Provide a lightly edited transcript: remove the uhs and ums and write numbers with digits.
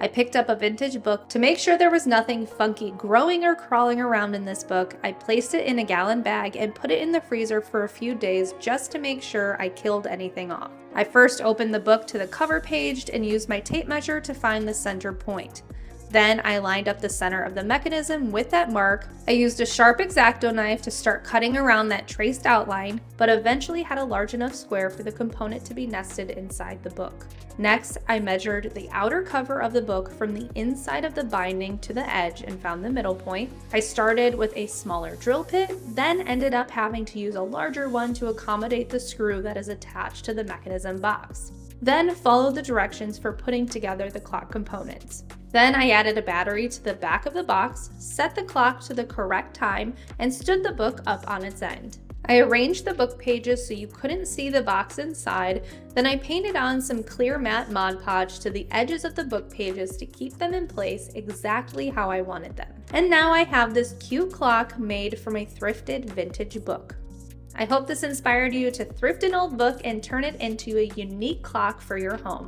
I picked up a vintage book. To make sure there was nothing funky growing or crawling around in this book, I placed it in a gallon bag and put it in the freezer for a few days just to make sure I killed anything off. I first opened the book to the cover page and used my tape measure to find the center point. Then I lined up the center of the mechanism with that mark. I used a sharp X-Acto knife to start cutting around that traced outline, but eventually had a large enough square for the component to be nested inside the book. Next, I measured the outer cover of the book from the inside of the binding to the edge and found the middle point. I started with a smaller drill bit, then ended up having to use a larger one to accommodate the screw that is attached to the mechanism box. Then followed the directions for putting together the clock components. Then I added a battery to the back of the box, set the clock to the correct time, and stood the book up on its end. I arranged the book pages so you couldn't see the box inside, then I painted on some clear matte Mod Podge to the edges of the book pages to keep them in place exactly how I wanted them. And now I have this cute clock made from a thrifted vintage book. I hope this inspired you to thrift an old book and turn it into a unique clock for your home.